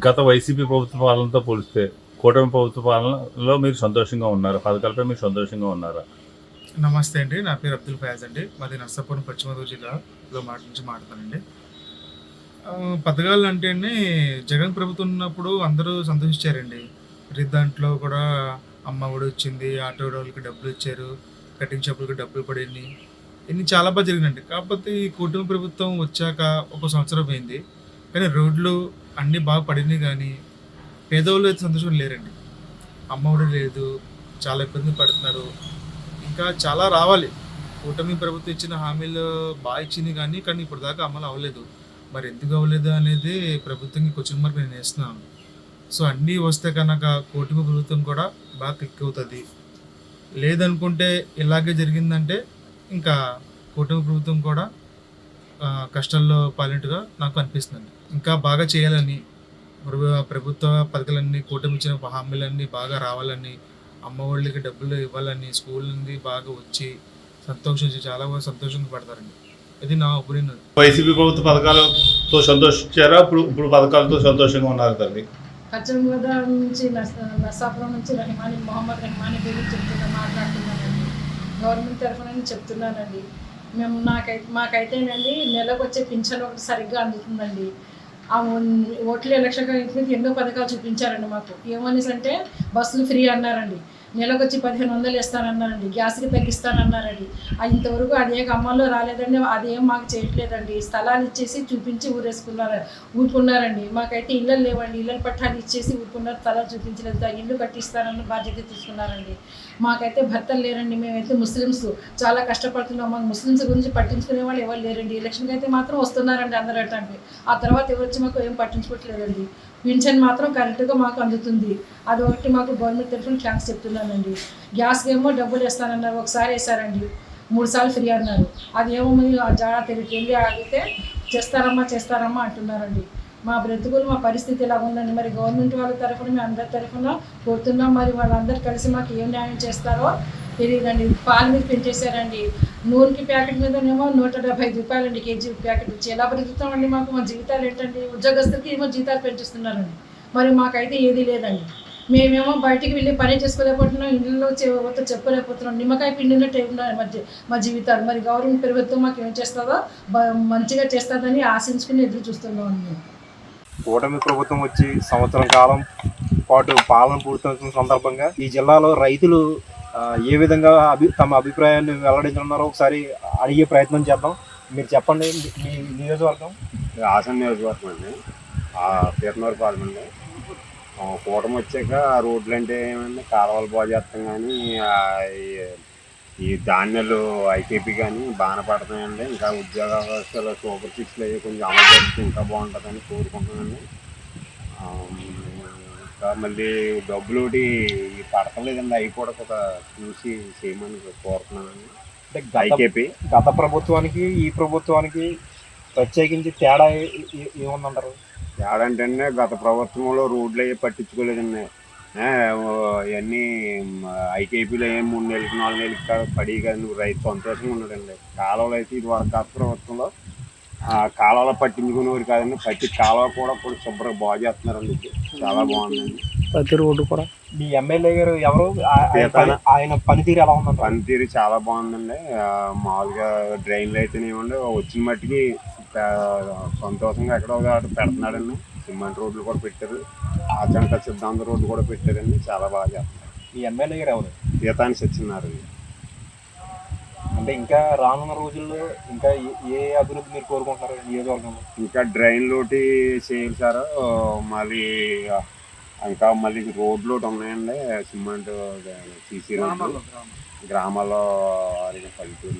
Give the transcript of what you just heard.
గత వైసీపీ ప్రభుత్వ పాలనతో పోలిస్తే కూటమి ప్రభుత్వ పాలనలో మీరు సంతోషంగా ఉన్నారు, పథకాలపై మీరు సంతోషంగా ఉన్నారా? నమస్తే అండి. నా పేరు అబ్దుల్ ఫయాజ్ అండి. మాది నర్సాపురం పశ్చిమ గోదావరి జిల్లాలో నుంచి మాట్లాడతానండి. పథకాలు అంటేనే జగన్ ప్రభుత్వం ఉన్నప్పుడు అందరూ సంతోషించారండి. ప్రతి దాంట్లో కూడా అమ్మ ఒడి వచ్చింది, ఆటో వాళ్ళకి డబ్బులు ఇచ్చారు, కటింగ్ షాపులకి డబ్బులు పడినాయి. ఇన్ని చాలా బాగా జరిగినాయండి. కాకపోతే ఈ కూటమి ప్రభుత్వం వచ్చాక ఒక సంవత్సరం అయింది. కానీ రోడ్లు అన్నీ బాగా పడినాయి కానీ పేదవాళ్ళు అయితే సంతోషంగా లేరండి. అమ్మ ఒడి లేదు, చాలా ఇబ్బంది పడుతున్నారు. ఇంకా చాలా రావాలి. కూటమి ప్రభుత్వం ఇచ్చిన హామీలు బాగా ఇచ్చింది కానీ ఇప్పుడు దాకా అమలు అవ్వలేదు. మరి ఎందుకు అవ్వలేదు అనేది ప్రభుత్వంకి క్వశ్చన్ మార్క్ నేను వేస్తున్నాను. సో అన్నీ వస్తే కనుక కూటమి ప్రభుత్వం కూడా బాగా క్లిక్ అవుతుంది. లేదనుకుంటే ఇలాగే జరిగిందంటే ఇంకా కూటమి ప్రభుత్వం కూడా కష్టాల్లో పాలినట్టుగా నాకు అనిపిస్తుంది. ఇంకా బాగా చేయాలని, ప్రభుత్వ పథకాలన్నీ, కూటమి ఇచ్చిన హామీలన్నీ బాగా రావాలని, అమ్మ వాళ్ళకి డబ్బులు ఇవ్వాలని, స్కూల్ నుండి బాగా వచ్చి సంతోషించి చాలా బాగా సంతోషంగా పడతారండి. ఇది నా ఒపీనియన్. వైసీపీ ప్రభుత్వ పథకాలతో సంతోషించారా? ఇప్పుడు పథకాలతో సంతోషంగా ఉన్నారు తల్లి? పశ్చిమ గోదావరి నుంచి నర్సాపురం నుంచి మొహమ్మద్ రెహమాని గురించి మాట్లాడుతున్నానండి. గవర్నమెంట్ తరఫున చెప్తున్నానండి. మాకైతేనండి నెలకు వచ్చే పింఛన్ ఒకటి సరిగ్గా అందుతుందండి. ఆ ఓట్ల ఎలక్షన్ ఎన్నో పథకాలు చూపించారండి మాకు. ఏమనేసి అంటే బస్సులు ఫ్రీ అన్నారండి, నెలకు వచ్చి 1500 ఇస్తానన్నారండి, గ్యాస్కి తగ్గిస్తానన్నారండి. ఇంతవరకు అదే అమల్లో రాలేదండి. అదేం మాకు చేయట్లేదండి. స్థలాలు ఇచ్చేసి చూపించి ఊరుకున్నారండి. మాకైతే ఇళ్ళలు లేవండి. ఇళ్ళ పట్టాలు ఇచ్చేసి ఊరుకున్నారు, స్థలాలు చూపించలేదు. ఇల్లు కట్టిస్తానన్న బాధ్యత తీసుకున్నారండి. మాకైతే భర్తలు లేరండి. మేమైతే ముస్లిమ్స్ చాలా కష్టపడుతున్నాం. మాకు ముస్లిమ్స్ గురించి పట్టించుకునే వాళ్ళు ఎవరు లేరండి. ఎలక్షన్కి అయితే మాత్రం వస్తున్నారండి అందరూ అట్లాంటి. ఆ తర్వాత ఎవరు వచ్చి మాకు ఏం పట్టించుకోవట్లేదండి. పింఛన్ మాత్రం కరెక్ట్గా మాకు అందుతుంది. అది ఒకటి మాకు గవర్నమెంట్ తరఫున థ్యాంక్స్ చెప్తున్నానండి. గ్యాస్కి ఏమో డబ్బులు వేస్తానన్నారు, ఒకసారి వేసారండి, 3 సార్లు ఫ్రీ అన్నారు. అదేమో జాడా వెళ్ళి అడిగితే చేస్తారమ్మా అంటున్నారండి. మా బ్రతుకులు, మా పరిస్థితి ఇలా ఉందండి. మరి గవర్నమెంట్ వాళ్ళ తరఫున మేము అందరి తరఫున కోరుతున్నాం. మరి వాళ్ళందరూ కలిసి మాకు ఏం న్యాయం చేస్తారో తెలియదండి. పాలు మీద పెంచేశారండి. నూనెకి ప్యాకెట్ మీదనేమో 175 రూపాయలండి కేజీ ప్యాకెట్ వచ్చి. ఎలా బ్రతుకుతామండి? మా జీవితాలు ఏంటండి? ఉద్యోగస్తులకి ఏమో జీతాలు పెంచేస్తున్నారండి. మరి మాకైతే ఏదీ లేదండి. మేమేమో బయటికి వెళ్ళి పని చేసుకోలేకపోతున్నాం, ఇళ్ళలో చెప్పుకోలేకపోతున్నాం. నిమ్మకాయ పిండినట్టు మా జీవితాలు. మరి గవర్నమెంట్ ప్రభుత్వం మాకు ఏం చేస్తుందో మంచిగా చేస్తుందని ఆశించుకుని ఎదురు చూస్తున్నాం. మేము కూటమి ప్రభుత్వం వచ్చి సంవత్సరం కాలం పాటు పాలన పూర్తవుతున్న సందర్భంగా ఈ జిల్లాలో రైతులు ఏ విధంగా తమ అభిప్రాయాన్ని వెల్లడించున్నారో ఒకసారి అడిగే ప్రయత్నం చేద్దాం. మీరు చెప్పండి, మీ నియోజకవర్గం? హాసన్ నియోజకవర్గం అండి, పీతనూరు పాలెం. కూటమి వచ్చాక రోడ్లు అంటే ఏమండి, కాలువలు బాగు చేస్తాం కానీ ఈ ధాన్యాలు ఐకేపీ కానీ బాగానే పడుతున్నాయండి. ఇంకా ఉద్యోగ అవకాశాలు సూపర్ 6 అవి కొంచెం అమలు చేస్తే ఇంకా బాగుంటుందని కోరుకుంటున్నానండి. ఇంకా మళ్ళీ డబ్బులు ఒకటి పడతలేదండి, అవి కూడా ఒక చూసి చేయమని కోరుతున్నానండి. ఐకేపీ గత ప్రభుత్వానికి ఈ ప్రభుత్వానికి ప్రత్యేకించి తేడా ఏముందంటారు? తేడా అంటే గత ప్రభుత్వంలో రోడ్లు అవి పట్టించుకోలేదండి. ఇవన్నీ ఐకేపీలో ఏం 3 నెలలకి 4 నెలలకి పడి కానీ నువ్వు రైతు సంతోషంగా ఉన్నాడండి. కాలువలు అయితే ఇది వరకు గత ప్రభుత్వంలో కాలువలో పట్టించుకునేవారు కాదండి. ప్రతి కాలువ కూడా శుభ్రంగా బాగు చేస్తున్నారండి. చాలా బాగుందండి. ప్రతి రోడ్డు కూడా. మీ ఎమ్మెల్యే గారు ఎవరు? ఆయన పనితీరు ఎలా ఉందండి? పనితీరు చాలా బాగుందండి. మామూలుగా డ్రైన్లు అయితేనేమండి వచ్చిన మట్టికి సంతోషంగా ఎక్కడో పెడుతున్నాడండి. సిమెంట్ రోడ్లు కూడా పెట్టారు, ఆచంట సిద్ధాంత రోడ్లు కూడా పెట్టారండి. చాలా బాగా చేస్తున్నారు. ఈ ఎమ్మెల్యే గారు ఎవరు? గీతాన్ని సచ్చినారండి. అంటే ఇంకా రానున్న రోజుల్లో ఇంకా ఏ అభివృద్ధి మీరు కోరుకుంటున్నారు నియోజకవర్గంలో? ఇంకా డ్రైన్లు ఒకటి చేయాలి సార్. మళ్ళీ ఇంకా మళ్ళీ రోడ్లు ఒకటి ఉన్నాయండి, సిమెంట్ సీసీ రోడ్లు గ్రామాల్లో పల్లెటూరు